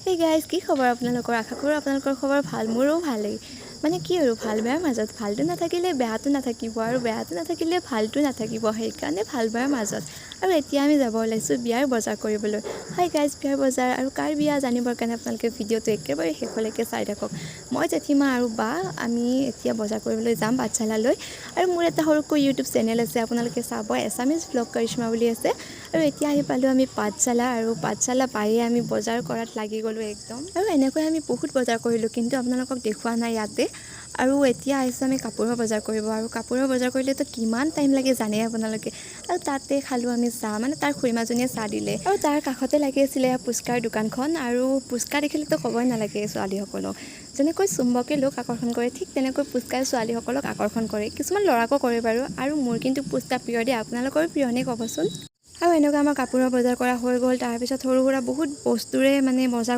এই গাইজ কি খবৰ আপোনালোকৰ? আশা কৰোঁ আপোনালোকৰ খবৰ ভাল। মোৰো ভালেই। মানে কি আৰু ভাল বেয়াৰ মাজত, ভালটো নাথাকিলে বেয়াটো নাথাকিব আৰু বেয়াটো নাথাকিলে ভালটো নাথাকিব, সেইকাৰণে ভাল বেয়াৰ মাজত। আৰু এতিয়া আমি যাব ওলাইছোঁ বিয়াৰ বজাৰ কৰিবলৈ। হয় গাইজ, বিয়াৰ বজাৰ আৰু কাৰ বিয়া জানিবৰ কাৰণে আপোনালোকে ভিডিঅ'টো একেবাৰে শেষলৈকে চাই থাকক। মই জেঠীমা আৰু বা আমি এতিয়া বজাৰ কৰিবলৈ যাম পাঠশালালৈ। আৰু মোৰ এটা সৰুকৈ ইউটিউব চেনেল আছে, আপোনালোকে চাব, এছামিজ ব্লগ কৰিশ্মা বুলি আছে। আৰু এতিয়া আহি পালোঁ আমি পাঠশালা, আৰু পাঠশালা পায়ে আমি বজাৰ কৰাত লাগি গ'লোঁ একদম। আৰু এনেকৈ আমি বহুত বজাৰ কৰিলোঁ, কিন্তু আপোনালোকক দেখুওৱা নাই ইয়াতে। আৰু এতিয়া আহিছোঁ আমি কাপোৰৰ বজাৰ কৰিব, আৰু কাপোৰৰ বজাৰ কৰিলেতো কিমান টাইম লাগে জানেই আপোনালোকে। আৰু তাতে খালোঁ আমি চাহ, মানে তাৰ খুৰীমাজনীয়ে চাহ দিলে। আৰু তাৰ কাষতে লাগি আছিলে পুচকাৰ দোকানখন, আৰু পুচকা দেখিলেতো ক'বই নালাগে ছোৱালীসকলক। যেনেকৈ চুম্বকে লোক আকৰ্ষণ কৰে, ঠিক তেনেকৈ পুচকাই ছোৱালীসকলক আকৰ্ষণ কৰে। কিছুমান ল'ৰাকো কৰে বাৰু। আৰু মোৰ কিন্তু পুচকা প্ৰিয় দেই, আপোনালোকৰ প্ৰিয়নে ক'বচোন। আৰু এনেকুৱা আমাৰ কাপোৰৰ বজাৰ কৰা হৈ গ'ল। তাৰপিছত সৰু সুৰা বহুত বস্তুৰে মানে বজাৰ